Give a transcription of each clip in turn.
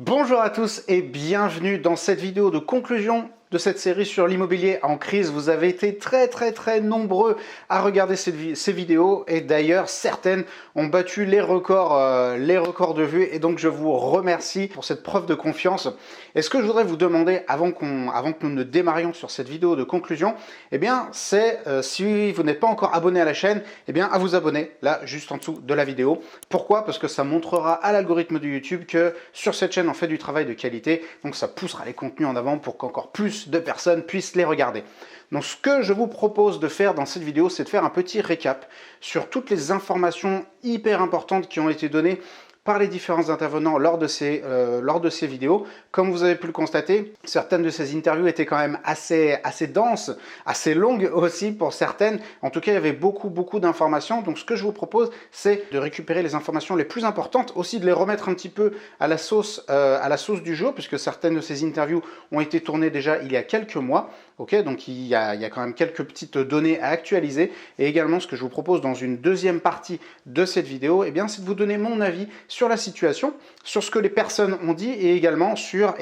Bonjour à tous et bienvenue dans cette vidéo de conclusion de cette série sur l'immobilier en crise. Vous avez été très nombreux à regarder ces vidéos et d'ailleurs certaines ont battu les records de vues et donc je vous remercie pour cette preuve de confiance. Et ce que je voudrais vous demander avant que nous ne démarrions sur cette vidéo de conclusion, eh bien c'est si vous n'êtes pas encore abonné à la chaîne, eh bien à vous abonner là juste en dessous de la vidéo. Pourquoi? Parce que ça montrera à l'algorithme de YouTube que sur cette chaîne on fait du travail de qualité, donc ça poussera les contenus en avant pour qu'encore plus de personnes puissent les regarder. Donc ce que je vous propose de faire dans cette vidéo, c'est de faire un petit récap sur toutes les informations hyper importantes qui ont été données par les différents intervenants lors de ces vidéos. Comme vous avez pu le constater, certaines de ces interviews étaient quand même assez denses, assez longues aussi pour certaines. En tout cas, il y avait beaucoup d'informations. Donc ce que je vous propose, c'est de récupérer les informations les plus importantes, aussi de les remettre un petit peu à la sauce du jour, puisque certaines de ces interviews ont été tournées déjà il y a quelques mois. Ok, donc il y a quand même quelques petites données à actualiser. Et également, ce que je vous propose dans une deuxième partie de cette vidéo, eh bien, c'est de vous donner mon avis sur la situation, sur ce que les personnes ont dit et également sur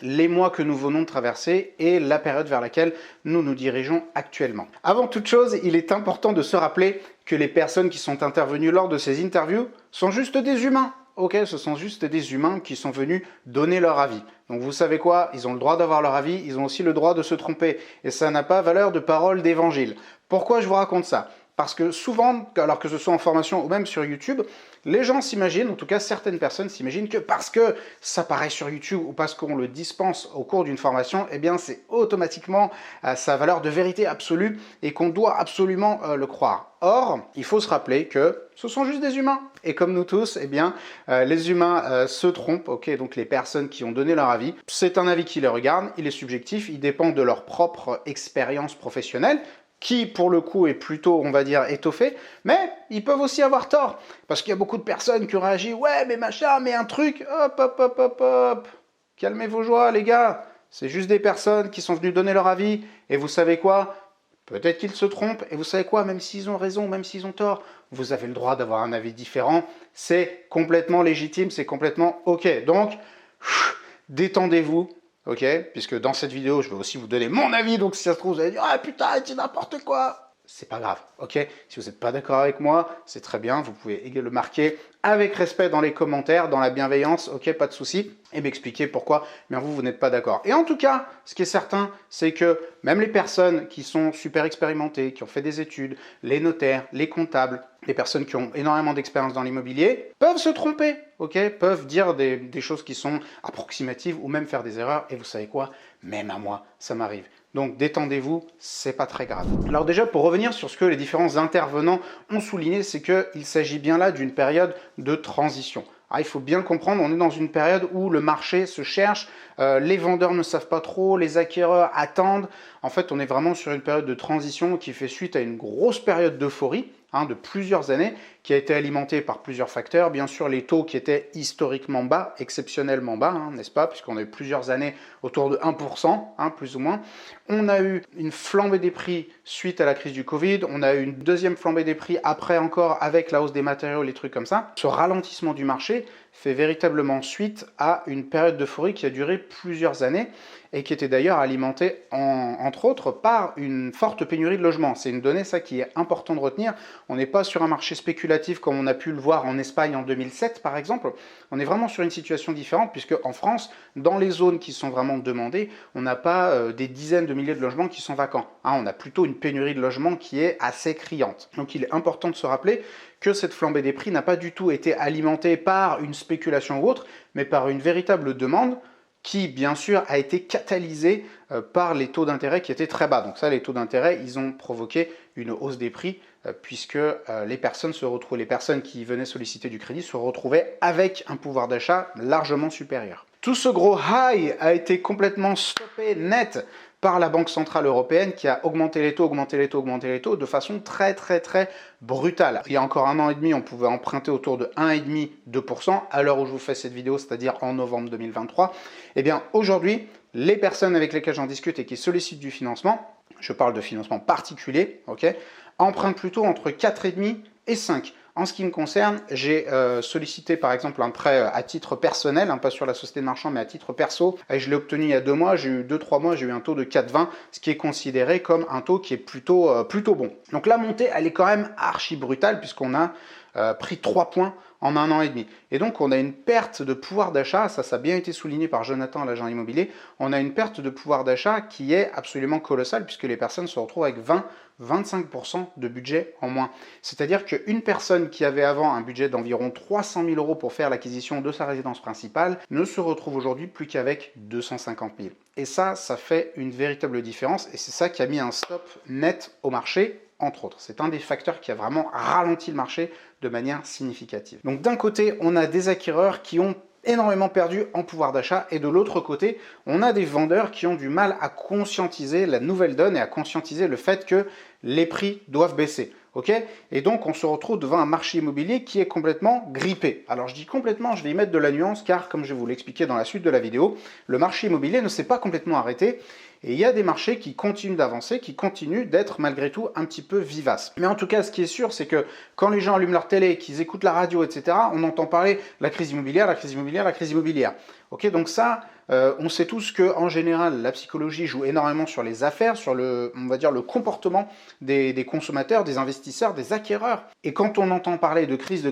les mois que nous venons de traverser et la période vers laquelle nous nous dirigeons actuellement. Avant toute chose, il est important de se rappeler que les personnes qui sont intervenues lors de ces interviews sont juste des humains. Ok, ce sont juste des humains qui sont venus donner leur avis. Donc vous savez quoi? Ils ont le droit d'avoir leur avis, ils ont aussi le droit de se tromper. Et ça n'a pas valeur de parole d'évangile. Pourquoi je vous raconte ça? Parce que souvent, alors que ce soit en formation ou même sur YouTube, les gens s'imaginent, en tout cas certaines personnes s'imaginent que parce que ça paraît sur YouTube ou parce qu'on le dispense au cours d'une formation, eh bien c'est automatiquement sa valeur de vérité absolue et qu'on doit absolument le croire. Or, il faut se rappeler que ce sont juste des humains. Et comme nous tous, eh bien, les humains se trompent, ok, donc les personnes qui ont donné leur avis, c'est un avis qui les regarde, il est subjectif, il dépend de leur propre expérience professionnelle, qui pour le coup est plutôt, on va dire, étoffé, mais ils peuvent aussi avoir tort, parce qu'il y a beaucoup de personnes qui ont réagi, ouais, mais machin, mais un truc, hop, calmez vos joies, les gars, c'est juste des personnes qui sont venues donner leur avis, et vous savez quoi? Peut-être qu'ils se trompent, et vous savez quoi, même s'ils ont raison, même s'ils ont tort, vous avez le droit d'avoir un avis différent, c'est complètement légitime, c'est complètement ok. Donc, détendez-vous, ok, puisque dans cette vidéo, je vais aussi vous donner mon avis, donc si ça se trouve, vous allez dire « Ah putain, c'est n'importe quoi !» C'est pas grave, ok? Si vous n'êtes pas d'accord avec moi, c'est très bien, vous pouvez le marquer avec respect dans les commentaires, dans la bienveillance, ok, pas de souci, et m'expliquer pourquoi mais vous n'êtes pas d'accord. Et en tout cas, ce qui est certain, c'est que même les personnes qui sont super expérimentées, qui ont fait des études, les notaires, les comptables, les personnes qui ont énormément d'expérience dans l'immobilier, peuvent se tromper, ok, peuvent dire des choses qui sont approximatives ou même faire des erreurs, et vous savez quoi? Même à moi, ça m'arrive. Donc détendez-vous, c'est pas très grave. Alors déjà, pour revenir sur ce que les différents intervenants ont souligné, c'est qu'il s'agit bien là d'une période de transition. Il faut bien comprendre, on est dans une période où le marché se cherche, les vendeurs ne savent pas trop, les acquéreurs attendent. En fait, on est vraiment sur une période de transition qui fait suite à une grosse période d'euphorie, de plusieurs années, qui a été alimentée par plusieurs facteurs. Bien sûr, les taux qui étaient historiquement bas, exceptionnellement bas, n'est-ce pas, puisqu'on a eu plusieurs années autour de 1%, plus ou moins. On a eu une flambée des prix suite à la crise du Covid, on a eu une deuxième flambée des prix après encore avec la hausse des matériaux, les trucs comme ça. Ce ralentissement du marché fait véritablement suite à une période d'euphorie qui a duré plusieurs années et qui était d'ailleurs alimentée entre autres par une forte pénurie de logements. C'est une donnée ça qui est important de retenir. On n'est pas sur un marché spéculatif comme on a pu le voir en Espagne en 2007 par exemple. On est vraiment sur une situation différente puisque en France, dans les zones qui sont vraiment demandées, on n'a pas des dizaines de milliers de logements qui sont vacants. On a plutôt une pénurie de logements qui est assez criante. Donc il est important de se rappeler que cette flambée des prix n'a pas du tout été alimentée par une spéculation ou autre, mais par une véritable demande qui, bien sûr, a été catalysée par les taux d'intérêt qui étaient très bas. Donc ça, les taux d'intérêt, ils ont provoqué une hausse des prix puisque les personnes qui venaient solliciter du crédit se retrouvaient avec un pouvoir d'achat largement supérieur. Tout ce gros high a été complètement stoppé net par la Banque Centrale Européenne qui a augmenté les taux de façon très brutale. Il y a encore 1 an et demi, on pouvait emprunter autour de 1,5-2%. À l'heure où je vous fais cette vidéo, c'est-à-dire en novembre 2023, eh bien aujourd'hui, les personnes avec lesquelles j'en discute et qui sollicitent du financement, je parle de financement particulier, ok, empruntent plutôt entre 4,5 et 5. En ce qui me concerne, j'ai sollicité par exemple un prêt à titre personnel, pas sur la société de marchand, mais à titre perso. Et je l'ai obtenu il y a 2 mois, j'ai eu 2-3 mois, j'ai eu un taux de 4,20, ce qui est considéré comme un taux qui est plutôt bon. Donc la montée, elle est quand même archi brutale puisqu'on a pris 3 points en 1 an et demi. Et donc on a une perte de pouvoir d'achat, ça a bien été souligné par Jonathan, l'agent immobilier, on a une perte de pouvoir d'achat qui est absolument colossale puisque les personnes se retrouvent avec 20-25% de budget en moins. C'est-à-dire qu'une personne qui avait avant un budget d'environ 300 000 € pour faire l'acquisition de sa résidence principale ne se retrouve aujourd'hui plus qu'avec 250 000. Et ça fait une véritable différence et c'est ça qui a mis un stop net au marché, entre autres. C'est un des facteurs qui a vraiment ralenti le marché de manière significative. Donc d'un côté, on a des acquéreurs qui ont énormément perdu en pouvoir d'achat et de l'autre côté, on a des vendeurs qui ont du mal à conscientiser la nouvelle donne et à conscientiser le fait que les prix doivent baisser. Okay, et donc on se retrouve devant un marché immobilier qui est complètement grippé. Alors je dis complètement, je vais y mettre de la nuance car comme je vais vous l'expliquer dans la suite de la vidéo, le marché immobilier ne s'est pas complètement arrêté et il y a des marchés qui continuent d'avancer, qui continuent d'être malgré tout un petit peu vivaces. Mais en tout cas, ce qui est sûr, c'est que quand les gens allument leur télé, qu'ils écoutent la radio, etc., on entend parler la crise immobilière, la crise immobilière, la crise immobilière. Ok, donc ça, on sait tous que en général, la psychologie joue énormément sur les affaires, sur on va dire le comportement des consommateurs, des investisseurs, des acquéreurs. Et quand on entend parler de crise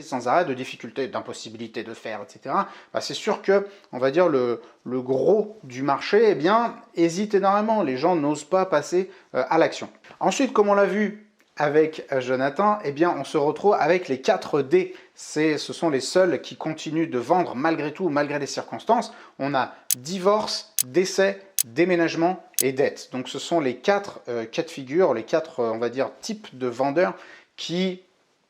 sans arrêt, de difficultés, d'impossibilité de faire, etc., c'est sûr que, on va dire, le gros du marché, eh bien, hésite énormément. Les gens n'osent pas passer à l'action. Ensuite, comme on l'a vu avec Jonathan, eh bien, on se retrouve avec les 4D. Ce sont les seuls qui continuent de vendre malgré tout, malgré les circonstances. On a divorce, décès, déménagement et dette. Donc ce sont les 4 cas de figure, les 4, on va dire, types de vendeurs qui,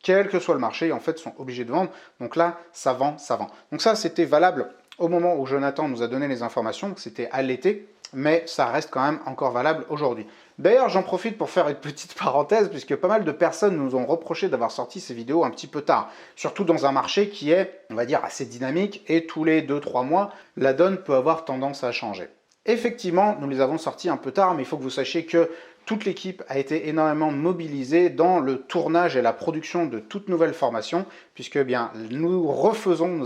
quel que soit le marché, en fait, sont obligés de vendre. Donc là, ça vend, ça vend. Donc ça, c'était valable au moment où Jonathan nous a donné les informations, c'était à l'été, mais ça reste quand même encore valable aujourd'hui. D'ailleurs, j'en profite pour faire une petite parenthèse, puisque pas mal de personnes nous ont reproché d'avoir sorti ces vidéos un petit peu tard, surtout dans un marché qui est, on va dire, assez dynamique, et tous les 2-3 mois, la donne peut avoir tendance à changer. Effectivement, nous les avons sortis un peu tard, mais il faut que vous sachiez que toute l'équipe a été énormément mobilisée dans le tournage et la production de toute nouvelle formation, puisque bien nous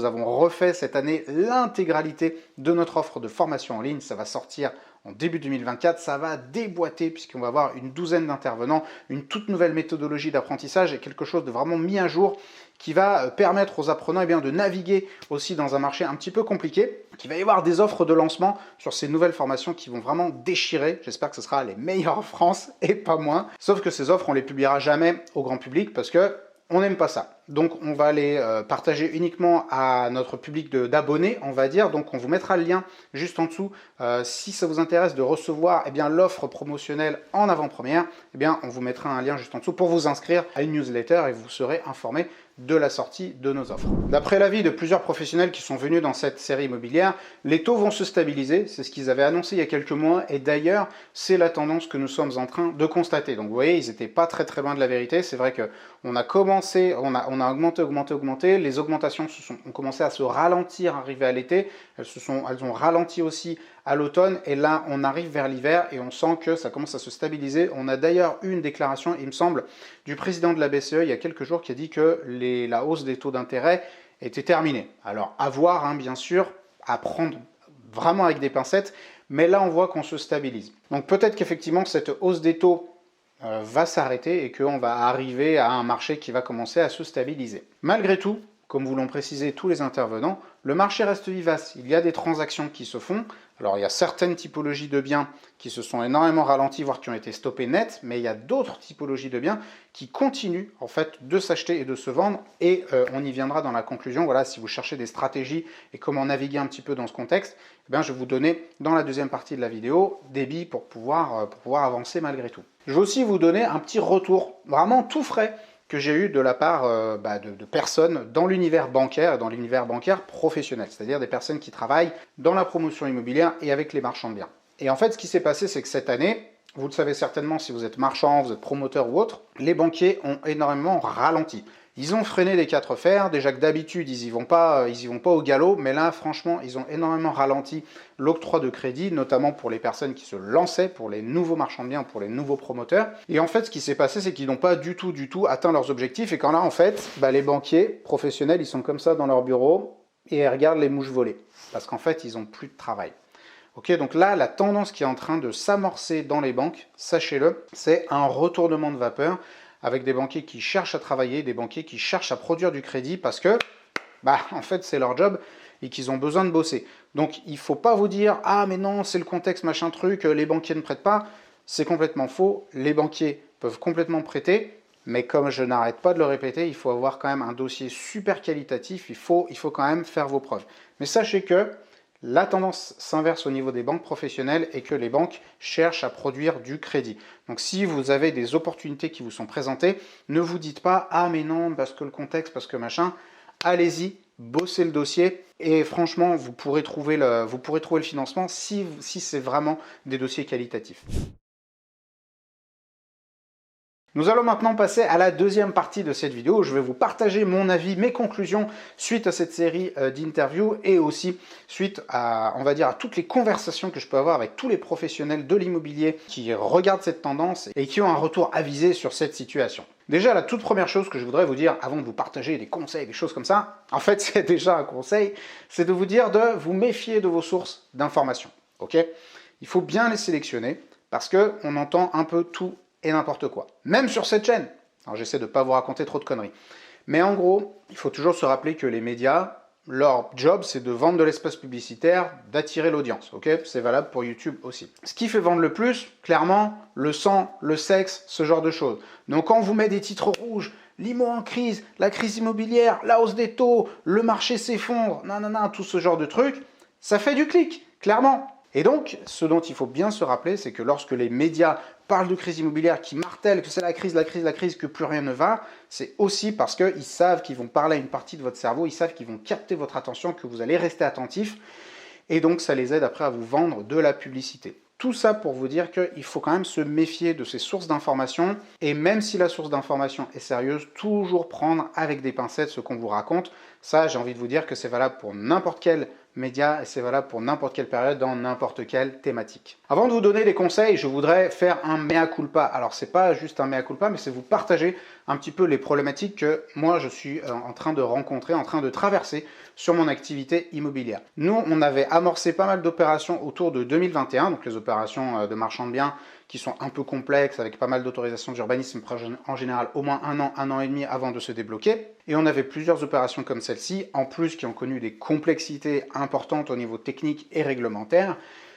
avons refait cette année l'intégralité de notre offre de formation en ligne. Ça va sortir en début 2024, ça va déboîter puisqu'on va avoir une douzaine d'intervenants, une toute nouvelle méthodologie d'apprentissage et quelque chose de vraiment mis à jour qui va permettre aux apprenants de naviguer aussi dans un marché un petit peu compliqué. Il va y avoir des offres de lancement sur ces nouvelles formations qui vont vraiment déchirer. J'espère que ce sera les meilleures en France et pas moins. Sauf que ces offres, on les publiera jamais au grand public parce que on n'aime pas ça. Donc on va les partager uniquement à notre public d'abonnés, on va dire. Donc on vous mettra le lien juste en dessous. Si ça vous intéresse de recevoir l'offre promotionnelle en avant-première, on vous mettra un lien juste en dessous pour vous inscrire à une newsletter et vous serez informé de la sortie de nos offres. D'après l'avis de plusieurs professionnels qui sont venus dans cette série immobilière, les taux vont se stabiliser, c'est ce qu'ils avaient annoncé il y a quelques mois, et d'ailleurs, c'est la tendance que nous sommes en train de constater. Donc vous voyez, ils n'étaient pas très loin de la vérité, c'est vrai qu'on a commencé, on a augmenté, les augmentations ont commencé à se ralentir arrivé à l'été, elles ont ralenti aussi à l'automne, et là on arrive vers l'hiver et on sent que ça commence à se stabiliser. On a d'ailleurs eu une déclaration, il me semble, du président de la BCE il y a quelques jours qui a dit que la hausse des taux d'intérêt était terminée. Alors à voir, bien sûr, à prendre vraiment avec des pincettes, mais là on voit qu'on se stabilise. Donc peut-être qu'effectivement cette hausse des taux va s'arrêter et qu'on va arriver à un marché qui va commencer à se stabiliser. Malgré tout, comme vous l'ont précisé tous les intervenants, le marché reste vivace. Il y a des transactions qui se font. Alors il y a certaines typologies de biens qui se sont énormément ralenties, voire qui ont été stoppées net, mais il y a d'autres typologies de biens qui continuent en fait de s'acheter et de se vendre, et on y viendra dans la conclusion. Voilà, si vous cherchez des stratégies et comment naviguer un petit peu dans ce contexte, je vais vous donner dans la deuxième partie de la vidéo des billes pour pouvoir avancer malgré tout. Je vais aussi vous donner un petit retour vraiment tout frais que j'ai eu de la part de personnes dans l'univers bancaire et dans l'univers bancaire professionnel, c'est-à-dire des personnes qui travaillent dans la promotion immobilière et avec les marchands de biens. Et en fait, ce qui s'est passé, c'est que cette année, vous le savez certainement si vous êtes marchand, vous êtes promoteur ou autre, les banquiers ont énormément ralenti. Ils ont freiné des 4 fers, déjà que d'habitude ils y vont pas au galop, mais là franchement ils ont énormément ralenti l'octroi de crédit, notamment pour les personnes qui se lançaient, pour les nouveaux marchands de biens, pour les nouveaux promoteurs. Et en fait ce qui s'est passé, c'est qu'ils n'ont pas du tout atteint leurs objectifs, et quand là en fait, les banquiers professionnels ils sont comme ça dans leur bureau et ils regardent les mouches voler, parce qu'en fait ils n'ont plus de travail. Ok, donc là, la tendance qui est en train de s'amorcer dans les banques, sachez-le, c'est un retournement de vapeur avec des banquiers qui cherchent à travailler, des banquiers qui cherchent à produire du crédit parce que, en fait, c'est leur job et qu'ils ont besoin de bosser. Donc, il ne faut pas vous dire « Ah, mais non, c'est le contexte, machin truc, les banquiers ne prêtent pas ». C'est complètement faux. Les banquiers peuvent complètement prêter, mais comme je n'arrête pas de le répéter, il faut avoir quand même un dossier super qualitatif, il faut quand même faire vos preuves. Mais sachez que la tendance s'inverse au niveau des banques professionnelles et que les banques cherchent à produire du crédit. Donc si vous avez des opportunités qui vous sont présentées, ne vous dites pas « Ah mais non, parce que le contexte, parce que machin ». Allez-y, bossez le dossier et franchement, vous pourrez trouver le financement si c'est vraiment des dossiers qualitatifs. Nous allons maintenant passer à la deuxième partie de cette vidéo où je vais vous partager mon avis, mes conclusions suite à cette série d'interviews et aussi suite à, on va dire, à toutes les conversations que je peux avoir avec tous les professionnels de l'immobilier qui regardent cette tendance et qui ont un retour avisé sur cette situation. Déjà, la toute première chose que je voudrais vous dire avant de vous partager des conseils, des choses comme ça, en fait c'est déjà un conseil, c'est de vous dire de vous méfier de vos sources d'informations. Ok ? Il faut bien les sélectionner parce qu'on entend un peu tout et n'importe quoi. Même sur cette chaîne. Alors j'essaie de ne pas vous raconter trop de conneries. Mais en gros, il faut toujours se rappeler que les médias, leur job, c'est de vendre de l'espace publicitaire, d'attirer l'audience. Ok ? C'est valable pour YouTube aussi. Ce qui fait vendre le plus, clairement, le sang, le sexe, ce genre de choses. Donc quand on vous met des titres rouges, l'IMO en crise, la crise immobilière, la hausse des taux, le marché s'effondre, nanana, tout ce genre de trucs, ça fait du clic, clairement. Et donc, ce dont il faut bien se rappeler, c'est que lorsque les médias parlent de crise immobilière, qui martèlent que c'est la crise, que plus rien ne va, c'est aussi parce qu'ils savent qu'ils vont parler à une partie de votre cerveau, ils savent qu'ils vont capter votre attention, que vous allez rester attentif, et donc ça les aide après à vous vendre de la publicité. Tout ça pour vous dire qu'il faut quand même se méfier de ces sources d'information, et même si la source d'information est sérieuse, toujours prendre avec des pincettes ce qu'on vous raconte. Ça, j'ai envie de vous dire que c'est valable pour n'importe quel média et c'est valable pour n'importe quelle période dans n'importe quelle thématique. Avant de vous donner des conseils, je voudrais faire un mea culpa. Alors c'est pas juste un mea culpa, mais c'est vous partager un petit peu les problématiques que moi je suis en train de rencontrer, en train de traverser sur mon activité immobilière. Nous, on avait amorcé pas mal d'opérations autour de 2021, donc les opérations de marchand de biens qui sont un peu complexes, avec pas mal d'autorisations d'urbanisme, en général au moins un an et demi avant de se débloquer. Et on avait plusieurs opérations comme celle-ci, en plus qui ont connu des complexités importantes au niveau technique et réglementaire,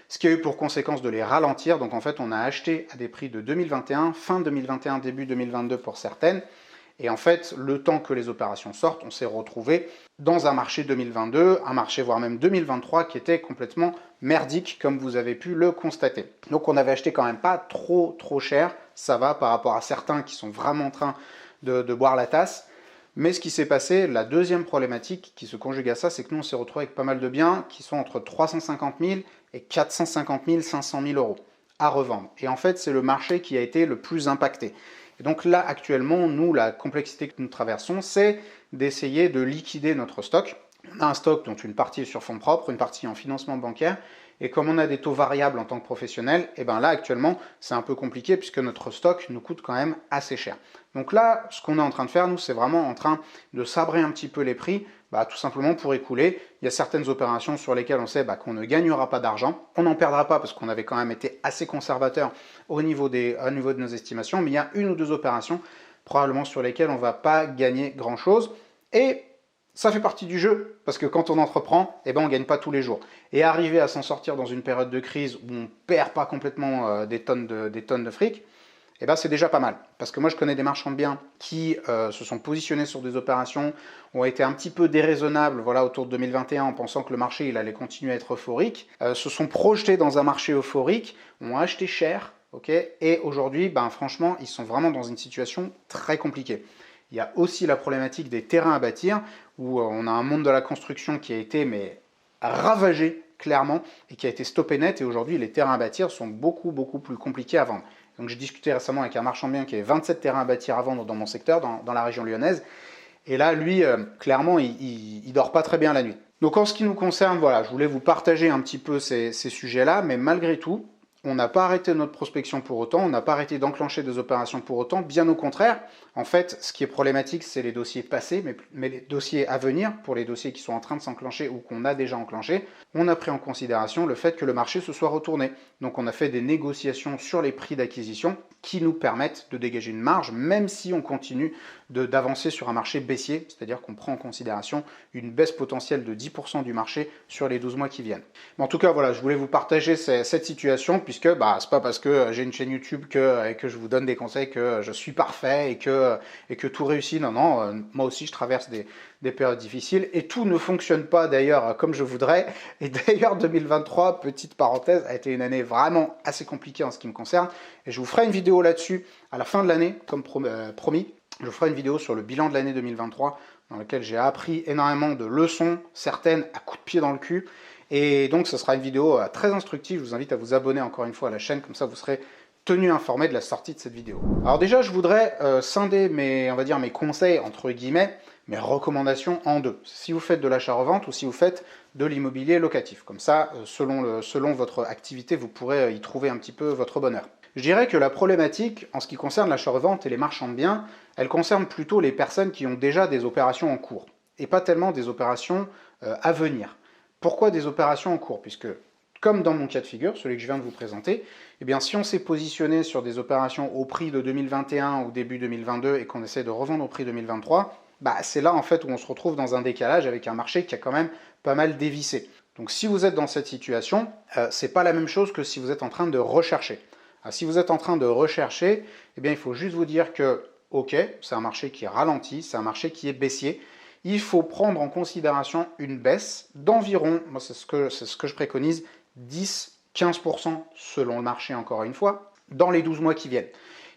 ce qui a eu pour conséquence de les ralentir. Donc en fait, on a acheté à des prix de 2021, fin 2021, début 2022 pour certaines. Et en fait, le temps que les opérations sortent, on s'est retrouvé dans un marché 2022, un marché voire même 2023 qui était complètement merdique, comme vous avez pu le constater. Donc on avait acheté quand même pas trop cher, ça va par rapport à certains qui sont vraiment en train de boire la tasse. Mais ce qui s'est passé, la deuxième problématique qui se conjugue à ça, c'est que nous on s'est retrouvé avec pas mal de biens qui sont entre 350 000 et 450 000, 500 000 euros à revendre. Et en fait, c'est le marché qui a été le plus impacté. Et donc là, actuellement, nous, la complexité que nous traversons, c'est d'essayer de liquider notre stock. On a un stock dont une partie est sur fonds propres, une partie en financement bancaire. Et comme on a des taux variables en tant que professionnel, et bien là, actuellement, c'est un peu compliqué puisque notre stock nous coûte quand même assez cher. Donc là, ce qu'on est en train de faire, nous, c'est vraiment en train de sabrer un petit peu les prix, tout simplement pour écouler. Il y a certaines opérations sur lesquelles on sait qu'on ne gagnera pas d'argent. On n'en perdra pas parce qu'on avait quand même été assez conservateur au niveau de nos estimations, mais il y a une ou deux opérations probablement sur lesquelles on ne va pas gagner grand-chose. Et ça fait partie du jeu, parce que quand on entreprend, on ne gagne pas tous les jours. Et arriver à s'en sortir dans une période de crise où on ne perd pas complètement des tonnes de fric, c'est déjà pas mal. Parce que moi, je connais des marchands de biens qui se sont positionnés sur des opérations, ont été un petit peu déraisonnables autour de 2021 en pensant que le marché il allait continuer à être euphorique, se sont projetés dans un marché euphorique, ont acheté cher, et aujourd'hui, franchement, ils sont vraiment dans une situation très compliquée. Il y a aussi la problématique des terrains à bâtir, où on a un monde de la construction qui a été ravagé clairement et qui a été stoppé net. Et aujourd'hui, les terrains à bâtir sont beaucoup plus compliqués à vendre. Donc j'ai discuté récemment avec un marchand de biens qui avait 27 terrains à bâtir à vendre dans mon secteur, dans la région lyonnaise. Et là, lui, clairement, il dort pas très bien la nuit. Donc en ce qui nous concerne, voilà, je voulais vous partager un petit peu ces sujets-là, mais malgré tout, on n'a pas arrêté notre prospection pour autant, on n'a pas arrêté d'enclencher des opérations pour autant, bien au contraire. En fait, ce qui est problématique, c'est les dossiers passés, mais les dossiers à venir, pour les dossiers qui sont en train de s'enclencher ou qu'on a déjà enclenchés, on a pris en considération le fait que le marché se soit retourné. Donc on a fait des négociations sur les prix d'acquisition qui nous permettent de dégager une marge, même si on continue d'avancer sur un marché baissier, c'est-à-dire qu'on prend en considération une baisse potentielle de 10% du marché sur les 12 mois qui viennent. Mais en tout cas, voilà, je voulais vous partager cette situation, puisque c'est pas parce que j'ai une chaîne YouTube et que je vous donne des conseils que je suis parfait et que tout réussit. Non, non, moi aussi je traverse des périodes difficiles et tout ne fonctionne pas d'ailleurs comme je voudrais. Et d'ailleurs 2023, petite parenthèse, a été une année vraiment assez compliquée en ce qui me concerne. Et je vous ferai une vidéo là-dessus à la fin de l'année, comme promis. Je ferai une vidéo sur le bilan de l'année 2023 dans laquelle j'ai appris énormément de leçons, certaines à coups de pied dans le cul. Et donc ce sera une vidéo très instructive. Je vous invite à vous abonner encore une fois à la chaîne, comme ça vous serez tenu informé de la sortie de cette vidéo. Alors déjà, je voudrais scinder mes conseils, entre guillemets, mes recommandations en deux. Si vous faites de l'achat-revente ou si vous faites de l'immobilier locatif. Comme ça, selon votre activité, vous pourrez y trouver un petit peu votre bonheur. Je dirais que la problématique, en ce qui concerne l'achat-revente et les marchands de biens, elle concerne plutôt les personnes qui ont déjà des opérations en cours, et pas tellement des opérations à venir. Pourquoi des opérations en cours? Puisque, comme dans mon cas de figure, celui que je viens de vous présenter, eh bien, si on s'est positionné sur des opérations au prix de 2021 ou début 2022 et qu'on essaie de revendre au prix 2023, c'est là en fait où on se retrouve dans un décalage avec un marché qui a quand même pas mal dévissé. Donc si vous êtes dans cette situation, c'est pas la même chose que si vous êtes en train de rechercher. Si vous êtes en train de rechercher, eh bien, il faut juste vous dire que, ok, c'est un marché qui est ralenti, c'est un marché qui est baissier. Il faut prendre en considération une baisse d'environ, moi c'est ce que je préconise, 10-15% selon le marché encore une fois, dans les 12 mois qui viennent.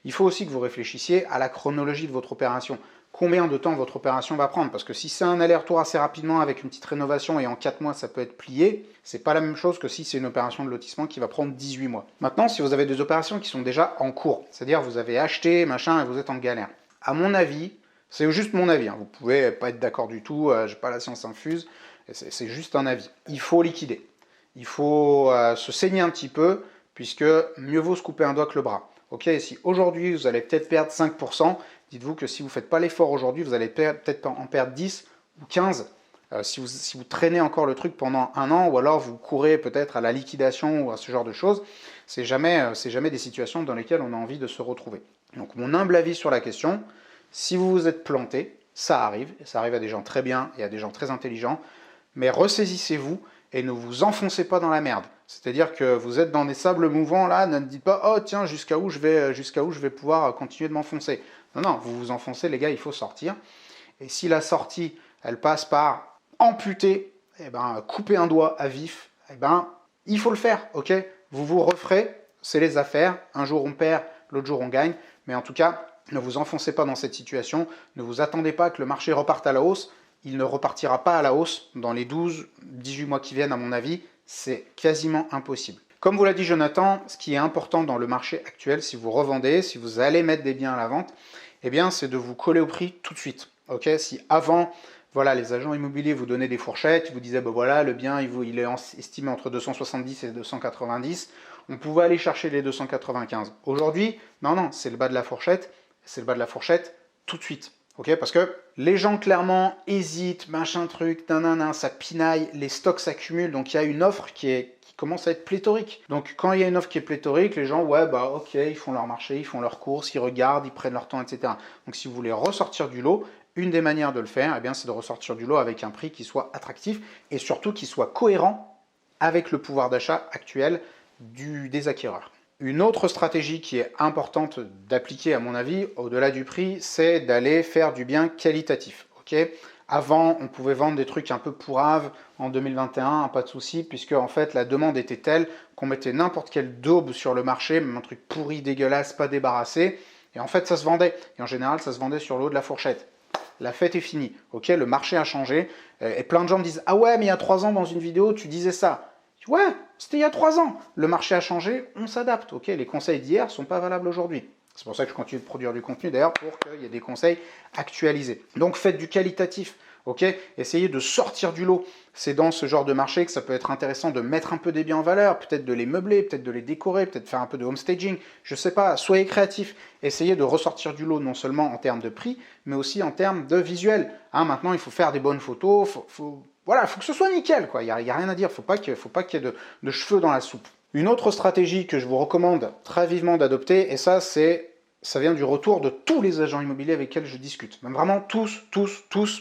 Il faut aussi que vous réfléchissiez à la chronologie de votre opération. Combien de temps votre opération va prendre? Parce que si c'est un aller-retour assez rapidement avec une petite rénovation et en 4 mois ça peut être plié, c'est pas la même chose que si c'est une opération de lotissement qui va prendre 18 mois. Maintenant, si vous avez des opérations qui sont déjà en cours, c'est-à-dire vous avez acheté, machin, et vous êtes en galère, à mon avis, c'est juste mon avis, vous pouvez pas être d'accord du tout, j'ai pas la science infuse, c'est juste un avis. Il faut liquider. Il faut se saigner un petit peu, puisque mieux vaut se couper un doigt que le bras. Ok, si aujourd'hui vous allez peut-être perdre 5%, dites-vous que si vous ne faites pas l'effort aujourd'hui, vous allez peut-être en perdre 10 ou 15 si vous traînez encore le truc pendant un an, ou alors vous courez peut-être à la liquidation ou à ce genre de choses. C'est jamais des situations dans lesquelles on a envie de se retrouver. Donc mon humble avis sur la question, si vous vous êtes planté, ça arrive à des gens très bien et à des gens très intelligents, mais ressaisissez-vous et ne vous enfoncez pas dans la merde. C'est-à-dire que vous êtes dans des sables mouvants là, ne dites pas « Oh tiens, jusqu'à où je vais pouvoir continuer de m'enfoncer ». Non, non, vous vous enfoncez les gars, il faut sortir. Et si la sortie, elle passe par amputer, couper un doigt à vif, il faut le faire, ok? Vous vous referez, c'est les affaires, un jour on perd, l'autre jour on gagne, mais en tout cas, ne vous enfoncez pas dans cette situation, ne vous attendez pas que le marché reparte à la hausse, il ne repartira pas à la hausse dans les 12-18 mois qui viennent à mon avis, c'est quasiment impossible. Comme vous l'a dit Jonathan, ce qui est important dans le marché actuel, si vous revendez, si vous allez mettre des biens à la vente, eh bien c'est de vous coller au prix tout de suite. Ok, si avant, voilà, les agents immobiliers vous donnaient des fourchettes, ils vous disaient, voilà, le bien il est estimé entre 270 et 290, on pouvait aller chercher les 295. Aujourd'hui, non, c'est le bas de la fourchette, c'est le bas de la fourchette tout de suite. Ok, parce que les gens clairement hésitent, machin truc, nanana, ça pinaille, les stocks s'accumulent, donc il y a une offre qui commence à être pléthorique. Donc quand il y a une offre qui est pléthorique, les gens, ok, ils font leur marché, ils font leurs courses, ils regardent, ils prennent leur temps, etc. Donc si vous voulez ressortir du lot, une des manières de le faire, c'est de ressortir du lot avec un prix qui soit attractif et surtout qui soit cohérent avec le pouvoir d'achat actuel des acquéreurs. Une autre stratégie qui est importante d'appliquer à mon avis, au-delà du prix, c'est d'aller faire du bien qualitatif. Okay, avant, on pouvait vendre des trucs un peu pourraves en 2021, pas de souci, puisque en fait la demande était telle qu'on mettait n'importe quelle daube sur le marché, même un truc pourri, dégueulasse, pas débarrassé, et en fait ça se vendait. Et en général, ça se vendait sur le haut de la fourchette. La fête est finie. Ok, le marché a changé, et plein de gens me disent « Ah ouais, mais il y a 3 ans, dans une vidéo, tu disais ça. » Ouais, c'était il y a 3 ans. Le marché a changé, on s'adapte. Ok, les conseils d'hier ne sont pas valables aujourd'hui. C'est pour ça que je continue de produire du contenu d'ailleurs pour qu'il y ait des conseils actualisés. Donc faites du qualitatif, ok? Essayez de sortir du lot. C'est dans ce genre de marché que ça peut être intéressant de mettre un peu des biens en valeur, peut-être de les meubler, peut-être de les décorer, peut-être faire un peu de home staging, je sais pas, soyez créatifs. Essayez de ressortir du lot non seulement en termes de prix, mais aussi en termes de visuel. Hein, maintenant, il faut faire des bonnes photos, voilà, faut que ce soit nickel, quoi. Il n'y a rien à dire, faut pas qu'il y ait de cheveux dans la soupe. Une autre stratégie que je vous recommande très vivement d'adopter, et ça vient du retour de tous les agents immobiliers avec lesquels je discute. Même vraiment tous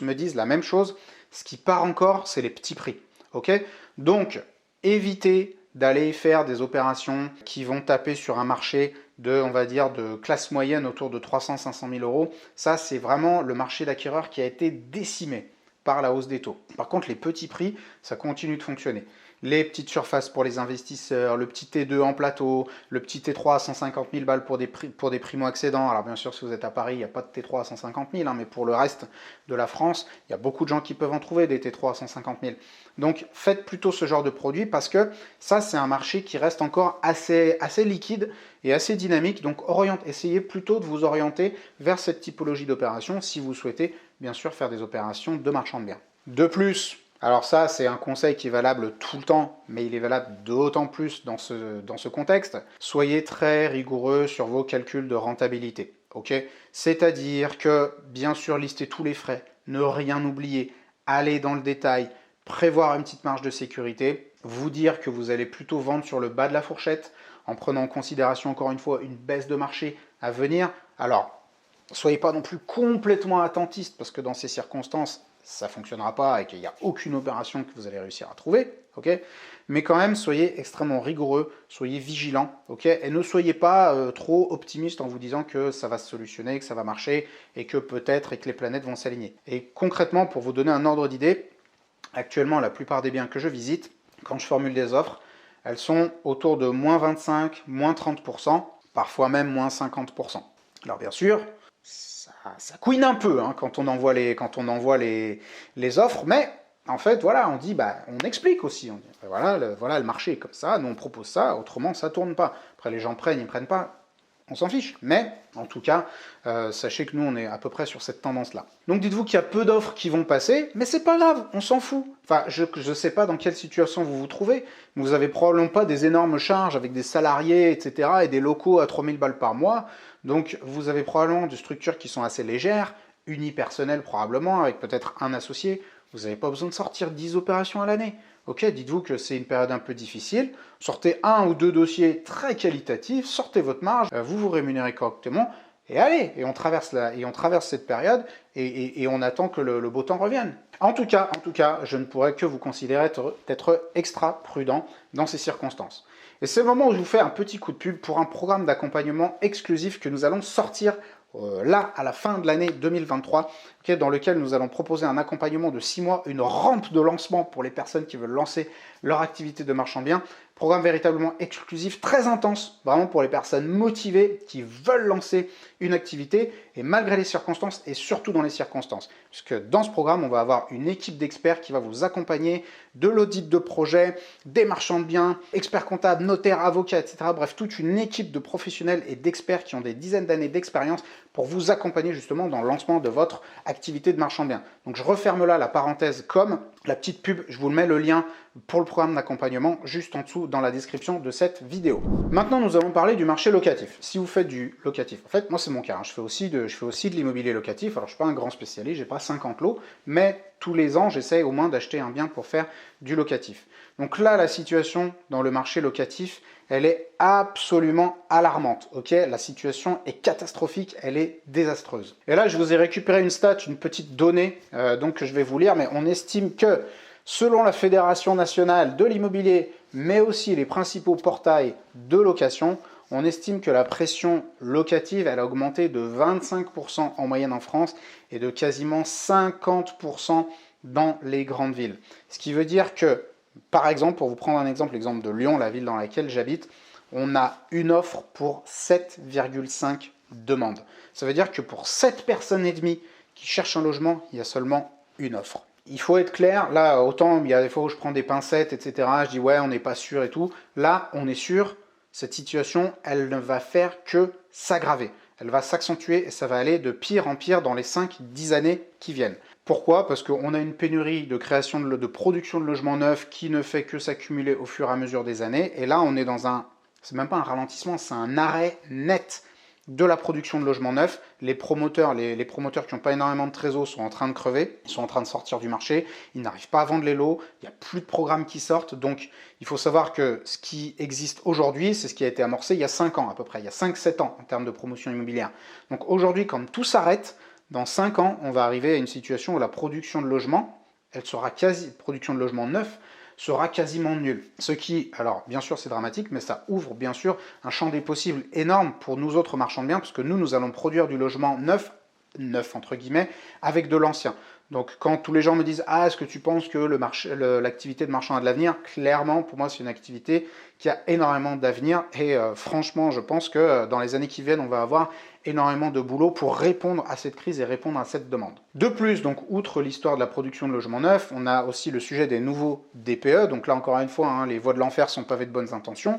me disent la même chose. Ce qui part encore, c'est les petits prix. Ok? Donc, évitez d'aller faire des opérations qui vont taper sur un marché de, on va dire, de classe moyenne autour de 300-500 000 euros. Ça, c'est vraiment le marché d'acquéreurs qui a été décimé par la hausse des taux. Par contre, les petits prix, ça continue de fonctionner. Les petites surfaces pour les investisseurs, le petit T2 en plateau, le petit T3 à 150 000 balles pour des primo-accédants. Alors bien sûr, si vous êtes à Paris, il n'y a pas de T3 à 150 000, hein, mais pour le reste de la France, il y a beaucoup de gens qui peuvent en trouver des T3 à 150 000. Donc faites plutôt ce genre de produit parce que ça, c'est un marché qui reste encore assez liquide et assez dynamique. Donc essayez plutôt de vous orienter vers cette typologie d'opération si vous souhaitez bien sûr faire des opérations de marchand de biens. De plus, alors ça, c'est un conseil qui est valable tout le temps, mais il est valable d'autant plus dans ce contexte. Soyez très rigoureux sur vos calculs de rentabilité. Okay? C'est-à-dire que, bien sûr, listez tous les frais, ne rien oublier, aller dans le détail, prévoir une petite marge de sécurité, vous dire que vous allez plutôt vendre sur le bas de la fourchette, en prenant en considération, encore une fois, une baisse de marché à venir. Alors, soyez pas non plus complètement attentiste, parce que dans ces circonstances, ça ne fonctionnera pas et qu'il n'y a aucune opération que vous allez réussir à trouver, ok? Mais quand même, soyez extrêmement rigoureux, soyez vigilants, ok? Et ne soyez pas trop optimiste en vous disant que ça va se solutionner, que ça va marcher et que peut-être et que les planètes vont s'aligner. Et concrètement, pour vous donner un ordre d'idée, actuellement, la plupart des biens que je visite, quand je formule des offres, elles sont autour de moins 25, moins 30%, parfois même moins 50%. Alors bien sûr, ça couine un peu hein, quand on envoie les offres, mais en fait, voilà, on dit, on explique aussi. On dit, voilà, le marché est comme ça, nous on propose ça, autrement ça tourne pas. Après, les gens prennent, ils prennent pas, on s'en fiche. Mais, en tout cas, sachez que nous, on est à peu près sur cette tendance-là. Donc dites-vous qu'il y a peu d'offres qui vont passer, mais c'est pas grave, on s'en fout. Enfin, je ne sais pas dans quelle situation vous vous trouvez, mais vous avez probablement pas des énormes charges avec des salariés, etc., et des locaux à 3000 balles par mois. Donc, vous avez probablement des structures qui sont assez légères, unipersonnelles probablement, avec peut-être un associé. Vous n'avez pas besoin de sortir 10 opérations à l'année. Ok, dites-vous que c'est une période un peu difficile. Sortez 1 ou 2 dossiers très qualitatifs, sortez votre marge, vous vous rémunérez correctement, et allez, et on traverse cette période, et on attend que le beau temps revienne. En tout cas, je ne pourrais que vous considérer être extra prudent dans ces circonstances. Et c'est le moment où je vous fais un petit coup de pub pour un programme d'accompagnement exclusif que nous allons sortir là, à la fin de l'année 2023, okay, dans lequel nous allons proposer un accompagnement de 6 mois, une rampe de lancement pour les personnes qui veulent lancer leur activité de marchand de biens. Programme véritablement exclusif, très intense, vraiment pour les personnes motivées qui veulent lancer une activité, et malgré les circonstances, et surtout dans les circonstances. Puisque dans ce programme, on va avoir une équipe d'experts qui va vous accompagner, de l'audit de projet, des marchands de biens, experts comptables, notaires, avocats, etc. Bref, toute une équipe de professionnels et d'experts qui ont des dizaines d'années d'expérience pour vous accompagner justement dans le lancement de votre activité de marchand de biens. Donc je referme là la parenthèse com, la petite pub, je vous mets le lien pour le programme d'accompagnement juste en dessous dans la description de cette vidéo. Maintenant, nous allons parler du marché locatif. Si vous faites du locatif, en fait, moi c'est mon cas, hein, je fais aussi de l'immobilier locatif. Alors je ne suis pas un grand spécialiste, j'ai pas 50 lots, mais tous les ans, j'essaie au moins d'acheter un bien pour faire du locatif. Donc là, la situation dans le marché locatif, elle est absolument alarmante. Ok, la situation est catastrophique, elle est désastreuse. Et là, je vous ai récupéré une stat, une petite donnée, donc que je vais vous lire, mais on estime que selon la Fédération nationale de l'immobilier, mais aussi les principaux portails de location, on estime que la pression locative, elle a augmenté de 25% en moyenne en France et de quasiment 50% dans les grandes villes. Ce qui veut dire que, par exemple, pour vous prendre un exemple, l'exemple de Lyon, la ville dans laquelle j'habite, on a une offre pour 7,5 demandes. Ça veut dire que pour 7 personnes et demie qui cherchent un logement, il y a seulement une offre. Il faut être clair, là, autant il y a des fois où je prends des pincettes, etc., je dis ouais, on n'est pas sûr et tout. Là, on est sûr, cette situation, elle ne va faire que s'aggraver. elle va s'accentuer et ça va aller de pire en pire dans les 5-10 années qui viennent. Pourquoi? Parce qu'on a une pénurie de création de production de logements neufs qui ne fait que s'accumuler au fur et à mesure des années. Et là, on est dans un, c'est même pas un ralentissement, c'est un arrêt net de la production de logements neufs. Les promoteurs qui n'ont pas énormément de trésor sont en train de crever, ils sont en train de sortir du marché, ils n'arrivent pas à vendre les lots, il n'y a plus de programmes qui sortent. Donc il faut savoir que ce qui existe aujourd'hui, c'est ce qui a été amorcé il y a 5 ans à peu près, il y a 5-7 ans en termes de promotion immobilière. Donc aujourd'hui, quand tout s'arrête, dans 5 ans, on va arriver à une situation où la production de logements, production de logements neufs, sera quasiment nul. Ce qui, alors bien sûr c'est dramatique, mais ça ouvre bien sûr un champ des possibles énorme pour nous autres marchands de biens, parce que nous allons produire du logement neuf entre guillemets, avec de l'ancien. Donc quand tous les gens me disent « Ah, est-ce que tu penses que l'activité de marchand a de l'avenir ?» Clairement, pour moi, c'est une activité qui a énormément d'avenir et franchement, je pense que dans les années qui viennent, on va avoir énormément de boulot pour répondre à cette crise et répondre à cette demande. De plus, donc outre l'histoire de la production de logements neufs, on a aussi le sujet des nouveaux DPE. Donc là, encore une fois, hein, les voies de l'enfer sont pavées de bonnes intentions.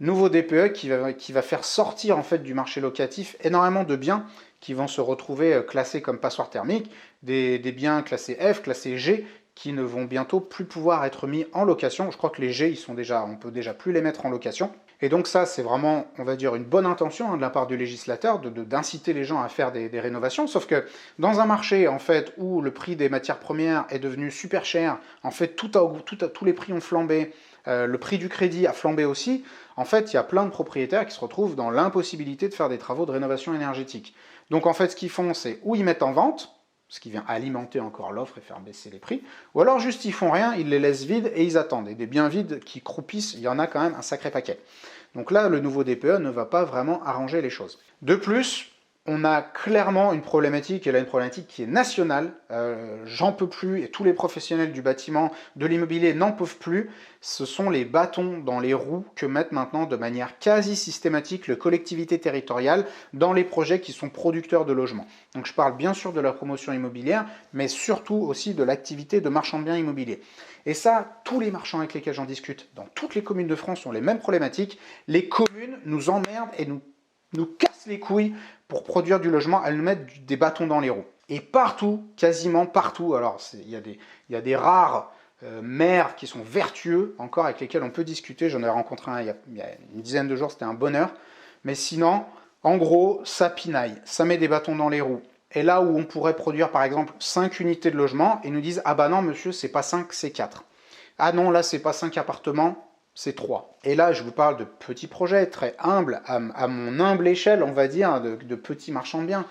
Nouveau DPE qui va faire sortir en fait du marché locatif énormément de biens qui vont se retrouver classés comme passoires thermiques, des biens classés F, classés G, qui ne vont bientôt plus pouvoir être mis en location. Je crois que les G, on peut déjà plus les mettre en location. Et donc ça, c'est vraiment, on va dire, une bonne intention hein, de la part du législateur d'inciter les gens à faire des rénovations. Sauf que dans un marché en fait où le prix des matières premières est devenu super cher, en fait tous les prix ont flambé, le prix du crédit a flambé aussi. En fait, il y a plein de propriétaires qui se retrouvent dans l'impossibilité de faire des travaux de rénovation énergétique. Donc en fait, ce qu'ils font, c'est ou ils mettent en vente, ce qui vient alimenter encore l'offre et faire baisser les prix, ou alors juste ils font rien, ils les laissent vides et ils attendent. Et des biens vides qui croupissent, il y en a quand même un sacré paquet. Donc là, le nouveau DPE ne va pas vraiment arranger les choses. De plus, on a clairement une problématique, et là une problématique qui est nationale, j'en peux plus, et tous les professionnels du bâtiment, de l'immobilier n'en peuvent plus, ce sont les bâtons dans les roues que mettent maintenant de manière quasi systématique les collectivités territoriales dans les projets qui sont producteurs de logements. Donc je parle bien sûr de la promotion immobilière, mais surtout aussi de l'activité de marchand de biens immobiliers. Et ça, tous les marchands avec lesquels j'en discute, dans toutes les communes de France, ont les mêmes problématiques. Les communes nous emmerdent et nous cassent les couilles pour produire du logement, elles nous mettent des bâtons dans les roues. Et partout, quasiment partout, alors il y a des rares maires qui sont vertueux, encore avec lesquels on peut discuter, j'en ai rencontré un il y a une dizaine de jours, c'était un bonheur, mais sinon, en gros, ça pinaille, ça met des bâtons dans les roues. Et là où on pourrait produire par exemple 5 unités de logement, ils nous disent « Ah bah non monsieur, c'est pas 5, c'est 4. » Ah non, là c'est pas 5 appartements, c'est 3. Et là, je vous parle de petits projets, très humbles, à mon humble échelle, on va dire, de petits marchands de biens.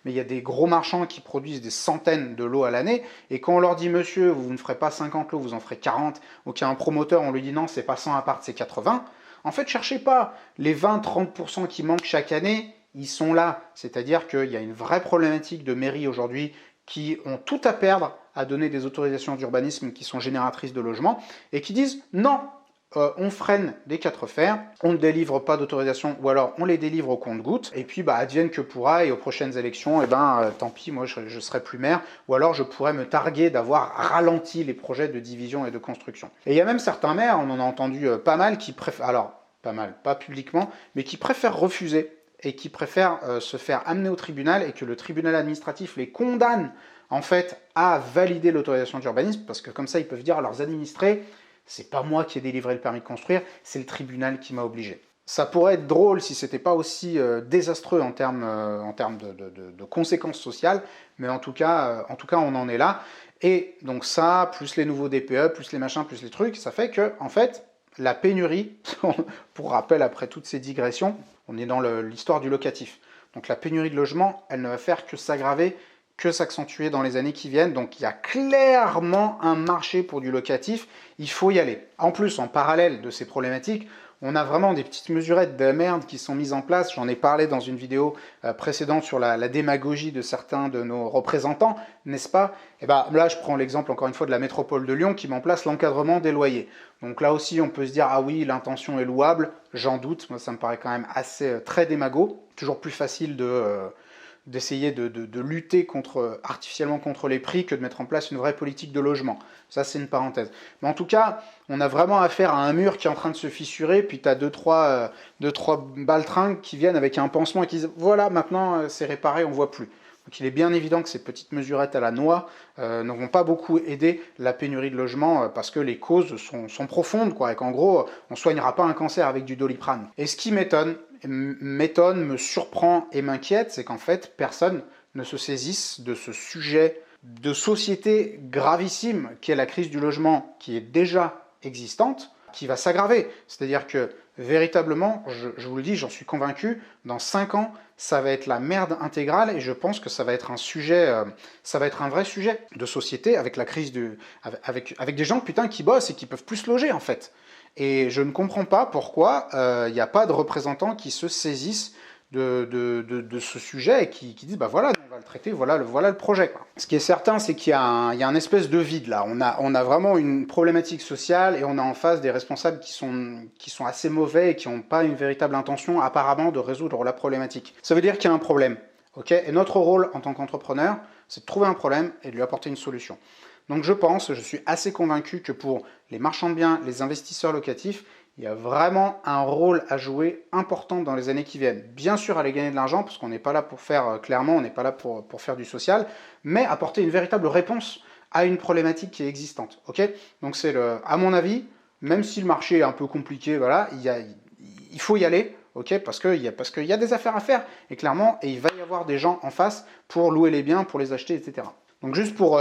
Mais il y a des gros marchands qui produisent des centaines de lots à l'année, et quand on leur dit « Monsieur, vous ne ferez pas 50 lots, vous en ferez 40 », ou qu'il y a un promoteur, on lui dit « Non, c'est pas 100 appart, c'est 80 », en fait, cherchez pas. Les 20-30% qui manquent chaque année, ils sont là. C'est-à-dire qu'il y a une vraie problématique de mairie aujourd'hui qui ont tout à perdre à donner des autorisations d'urbanisme qui sont génératrices de logements, et qui disent « Non ». On freine des 4 fers, on ne délivre pas d'autorisation ou alors on les délivre au compte-gouttes et puis bah, advienne que pourra et aux prochaines élections, tant pis, moi je serai plus maire ou alors je pourrais me targuer d'avoir ralenti les projets de division et de construction. Et il y a même certains maires, on en a entendu pas mal, qui préfèrent, alors pas mal, pas publiquement, mais qui préfèrent refuser et qui préfèrent se faire amener au tribunal et que le tribunal administratif les condamne en fait à valider l'autorisation d'urbanisme parce que comme ça ils peuvent dire à leurs administrés c'est pas moi qui ai délivré le permis de construire, c'est le tribunal qui m'a obligé. Ça pourrait être drôle si c'était pas aussi désastreux en termes de conséquences sociales, mais en tout cas, on en est là. Et donc ça, plus les nouveaux DPE, plus les machins, plus les trucs, ça fait que, en fait, la pénurie, pour rappel après toutes ces digressions, on est dans l'histoire du locatif. Donc la pénurie de logement, elle ne va faire que s'aggraver, que s'accentuer dans les années qui viennent. Donc il y a clairement un marché pour du locatif, il faut y aller. En plus, en parallèle de ces problématiques, on a vraiment des petites mesurettes de merde qui sont mises en place. J'en ai parlé dans une vidéo précédente sur la démagogie de certains de nos représentants, n'est-ce pas? Et ben là, je prends l'exemple encore une fois de la métropole de Lyon qui met en place l'encadrement des loyers. Donc là aussi, on peut se dire, ah oui, l'intention est louable, j'en doute. Moi, ça me paraît quand même assez très démago. Toujours plus facile d'essayer de lutter artificiellement contre les prix que de mettre en place une vraie politique de logement. Ça, c'est une parenthèse. Mais en tout cas, on a vraiment affaire à un mur qui est en train de se fissurer, puis tu as deux, trois baltringues qui viennent avec un pansement et qui disent « Voilà, maintenant, c'est réparé, on ne voit plus ». Donc il est bien évident que ces petites mesurettes à la noix ne vont pas beaucoup aider la pénurie de logements parce que les causes sont profondes, quoi, et qu'en gros, on ne soignera pas un cancer avec du Doliprane. Et ce qui m'étonne, me surprend et m'inquiète, c'est qu'en fait, personne ne se saisisse de ce sujet de société gravissime qu'est la crise du logement, qui est déjà existante, qui va s'aggraver. C'est-à-dire que, véritablement, je vous le dis, j'en suis convaincu, dans 5 ans, ça va être la merde intégrale, et je pense que ça va être un sujet, ça va être un vrai sujet de société, avec la crise avec des gens, putain, qui bossent et qui peuvent plus se loger, en fait. Et je ne comprends pas pourquoi il n'y a pas de représentants qui se saisissent de ce sujet et qui disent bah voilà, on va le traiter, voilà le projet, quoi. Ce qui est certain, c'est qu'il y a un espèce de vide là. On a vraiment une problématique sociale et on a en face des responsables qui sont assez mauvais et qui n'ont pas une véritable intention apparemment de résoudre la problématique. Ça veut dire qu'il y a un problème, ok? Et notre rôle en tant qu'entrepreneur, c'est de trouver un problème et de lui apporter une solution. Donc je suis assez convaincu que pour les marchands de biens, les investisseurs locatifs, il y a vraiment un rôle à jouer important dans les années qui viennent. Bien sûr, aller gagner de l'argent, parce qu'on n'est pas là pour faire, clairement, on n'est pas là pour faire du social, mais apporter une véritable réponse à une problématique qui est existante. Okay, donc c'est à mon avis, même si le marché est un peu compliqué, voilà, il faut y aller, okay, parce qu'il y a des affaires à faire, et clairement, il va y avoir des gens en face pour louer les biens, pour les acheter, etc. Donc juste pour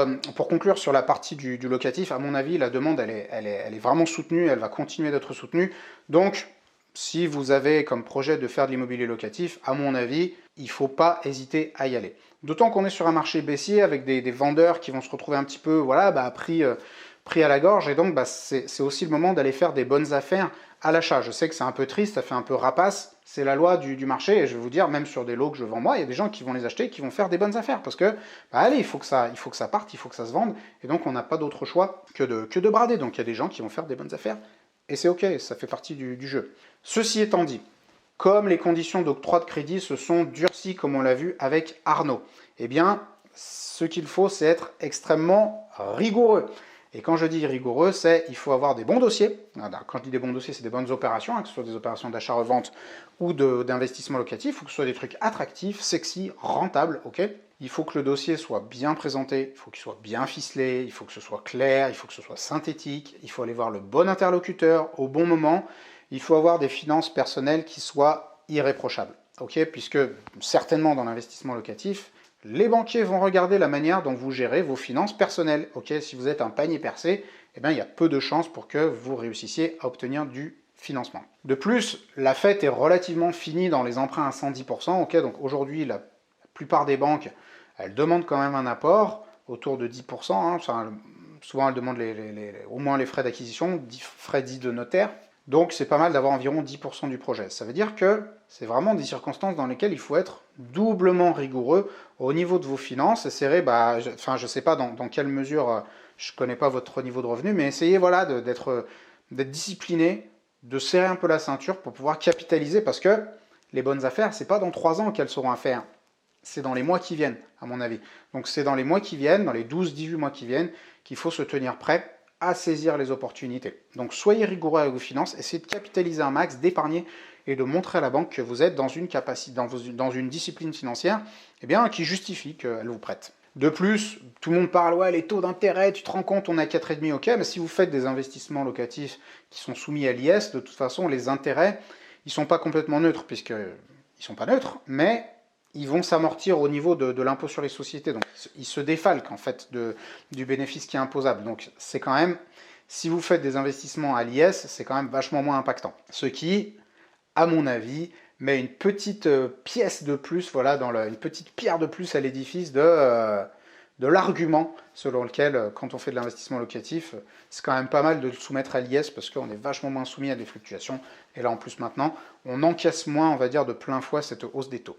conclure sur la partie du locatif, à mon avis, la demande, elle est vraiment soutenue, elle va continuer d'être soutenue. Donc, si vous avez comme projet de faire de l'immobilier locatif, à mon avis, il ne faut pas hésiter à y aller. D'autant qu'on est sur un marché baissier avec des vendeurs qui vont se retrouver un petit peu voilà, pris à la gorge, et donc c'est aussi le moment d'aller faire des bonnes affaires à l'achat. Je sais que c'est un peu triste, ça fait un peu rapace, c'est la loi du marché, et je vais vous dire, même sur des lots que je vends moi, il y a des gens qui vont les acheter, qui vont faire des bonnes affaires, parce que, allez, il faut que ça parte, il faut que ça se vende, et donc on n'a pas d'autre choix que de brader. Donc il y a des gens qui vont faire des bonnes affaires, et c'est ok, ça fait partie du jeu. Ceci étant dit, comme les conditions d'octroi de crédit se sont durcies, comme on l'a vu avec Arnaud, eh bien, ce qu'il faut, c'est être extrêmement rigoureux. Et quand je dis rigoureux, c'est il faut avoir des bons dossiers. Quand je dis des bons dossiers, c'est des bonnes opérations, que ce soit des opérations d'achat-revente ou d'investissement locatif, il faut que ce soit des trucs attractifs, sexy, rentables, ok? Il faut que le dossier soit bien présenté, il faut qu'il soit bien ficelé, il faut que ce soit clair, il faut que ce soit synthétique, il faut aller voir le bon interlocuteur au bon moment, il faut avoir des finances personnelles qui soient irréprochables, ok? Puisque certainement dans l'investissement locatif, les banquiers vont regarder la manière dont vous gérez vos finances personnelles. Ok, si vous êtes un panier percé, eh bien, il y a peu de chances pour que vous réussissiez à obtenir du financement. De plus, la fête est relativement finie dans les emprunts à 110%. Ok, donc aujourd'hui, la plupart des banques, elles demandent quand même un apport autour de 10%. Hein, souvent, elles demandent au moins les frais d'acquisition, frais dits de notaire. Donc c'est pas mal d'avoir environ 10% du projet. Ça veut dire que c'est vraiment des circonstances dans lesquelles il faut être doublement rigoureux au niveau de vos finances. Essayez, je ne sais pas dans quelle mesure, je ne connais pas votre niveau de revenu, mais essayez voilà, d'être discipliné, de serrer un peu la ceinture pour pouvoir capitaliser, parce que les bonnes affaires, c'est pas dans 3 ans qu'elles seront à faire, c'est dans les mois qui viennent, à mon avis. Donc c'est dans les mois qui viennent, dans les 12-18 mois qui viennent, qu'il faut se tenir prêt à saisir les opportunités. Donc soyez rigoureux avec vos finances, essayez de capitaliser un max, d'épargner et de montrer à la banque que vous êtes dans une capacité, dans une discipline financière qui justifie qu'elle vous prête. De plus, tout le monde parle, ouais, les taux d'intérêt, tu te rends compte, on est à 4,5, ok, mais si vous faites des investissements locatifs qui sont soumis à l'IS, de toute façon, les intérêts, ils ne sont pas complètement neutres, puisqu'ils ne sont pas neutres, mais ils vont s'amortir au niveau de l'impôt sur les sociétés. Donc, ils se défalquent, en fait, du bénéfice qui est imposable. Donc, c'est quand même, si vous faites des investissements à l'IS, c'est quand même vachement moins impactant. Ce qui, à mon avis, met une petite pièce de plus, voilà, une petite pierre de plus à l'édifice de l'argument selon lequel, quand on fait de l'investissement locatif, c'est quand même pas mal de le soumettre à l'IS parce qu'on est vachement moins soumis à des fluctuations. Et là, en plus, maintenant, on encaisse moins, on va dire, de plein fouet cette hausse des taux.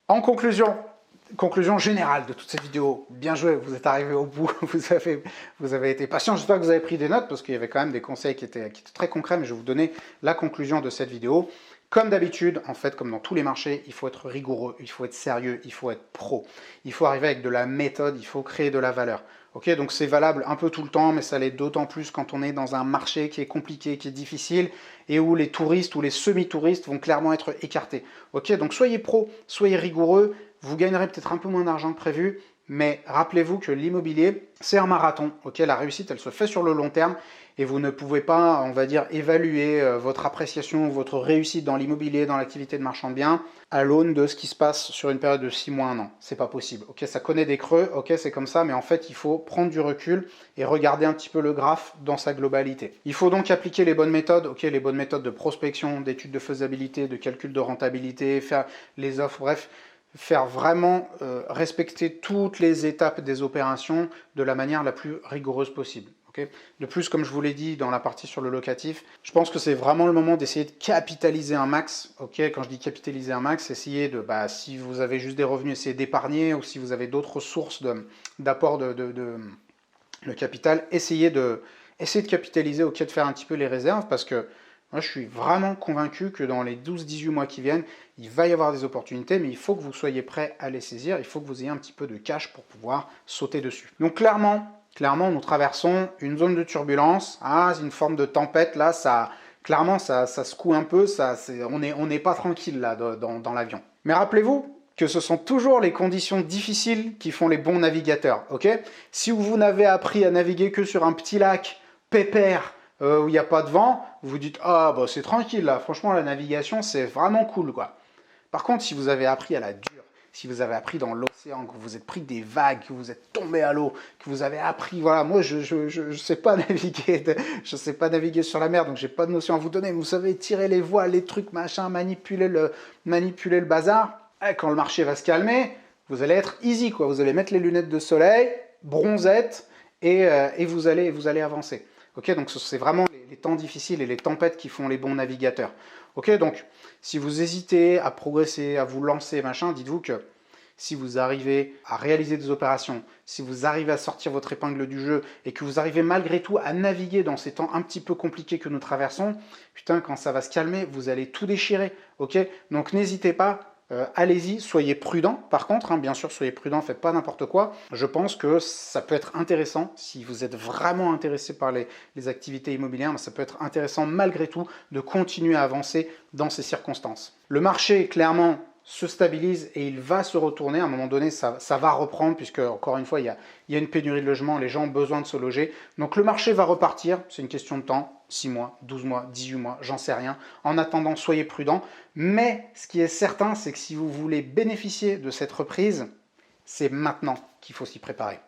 En conclusion générale de toute cette vidéo, bien joué, vous êtes arrivé au bout, vous avez été patient, j'espère que vous avez pris des notes parce qu'il y avait quand même des conseils qui étaient très concrets, mais je vais vous donner la conclusion de cette vidéo. Comme d'habitude, en fait, comme dans tous les marchés, il faut être rigoureux, il faut être sérieux, il faut être pro. Il faut arriver avec de la méthode, il faut créer de la valeur. Ok, donc c'est valable un peu tout le temps, mais ça l'est d'autant plus quand on est dans un marché qui est compliqué, qui est difficile, et où les touristes ou les semi-touristes vont clairement être écartés. Ok, donc soyez pro, soyez rigoureux, vous gagnerez peut-être un peu moins d'argent que prévu, mais rappelez-vous que l'immobilier, c'est un marathon. Ok, la réussite, elle se fait sur le long terme, et vous ne pouvez pas, on va dire, évaluer votre appréciation, votre réussite dans l'immobilier, dans l'activité de marchand de biens, à l'aune de ce qui se passe sur une période de 6 mois, 1 an. C'est pas possible. Ok, ça connaît des creux, ok, c'est comme ça, mais en fait, il faut prendre du recul et regarder un petit peu le graphe dans sa globalité. Il faut donc appliquer les bonnes méthodes, ok, les bonnes méthodes de prospection, d'études de faisabilité, de calcul de rentabilité, faire les offres, bref, faire vraiment respecter toutes les étapes des opérations de la manière la plus rigoureuse possible. Okay. De plus, comme je vous l'ai dit dans la partie sur le locatif, je pense que c'est vraiment le moment d'essayer de capitaliser un max. Okay. Quand je dis capitaliser un max, essayez de, si vous avez juste des revenus, essayez d'épargner, ou si vous avez d'autres sources d'apport de capital, essayez de capitaliser, ok, de faire un petit peu les réserves, parce que moi je suis vraiment convaincu que dans les 12-18 mois qui viennent, il va y avoir des opportunités, mais il faut que vous soyez prêts à les saisir, il faut que vous ayez un petit peu de cash pour pouvoir sauter dessus. Donc clairement, nous traversons une zone de turbulence, une forme de tempête, là, clairement, ça secoue un peu, on n'est pas tranquille là dans l'avion. Mais rappelez-vous que ce sont toujours les conditions difficiles qui font les bons navigateurs, ok? Si vous n'avez appris à naviguer que sur un petit lac pépère, où il n'y a pas de vent, vous vous dites « Ah, bah c'est tranquille là, franchement la navigation c'est vraiment cool quoi ». Par contre, si vous avez appris à la dure, si vous avez appris dans l'océan, que vous vous êtes pris des vagues, que vous êtes tombé à l'eau, que vous avez appris, voilà, moi je sais pas naviguer, je sais pas naviguer sur la mer, donc j'ai pas de notion à vous donner, mais vous savez tirer les voiles, les trucs, machin, manipuler le bazar, quand le marché va se calmer, vous allez être easy quoi, vous allez mettre les lunettes de soleil, bronzette, et vous allez avancer. Ok, donc c'est vraiment les temps difficiles et les tempêtes qui font les bons navigateurs. Ok, donc si vous hésitez à progresser, à vous lancer, machin, dites-vous que si vous arrivez à réaliser des opérations, si vous arrivez à sortir votre épingle du jeu et que vous arrivez malgré tout à naviguer dans ces temps un petit peu compliqués que nous traversons, putain, quand ça va se calmer, vous allez tout déchirer. Ok, donc n'hésitez pas. Allez-y, soyez prudent. Par contre, bien sûr, soyez prudent, faites pas n'importe quoi. Je pense que ça peut être intéressant, si vous êtes vraiment intéressé par les activités immobilières, ça peut être intéressant malgré tout de continuer à avancer dans ces circonstances. Le marché, clairement, se stabilise et il va se retourner. À un moment donné, ça va reprendre, puisque, encore une fois, il y a une pénurie de logements, les gens ont besoin de se loger. Donc le marché va repartir, c'est une question de temps. 6 mois, 12 mois, 18 mois, j'en sais rien. En attendant, soyez prudents. Mais ce qui est certain, c'est que si vous voulez bénéficier de cette reprise, c'est maintenant qu'il faut s'y préparer.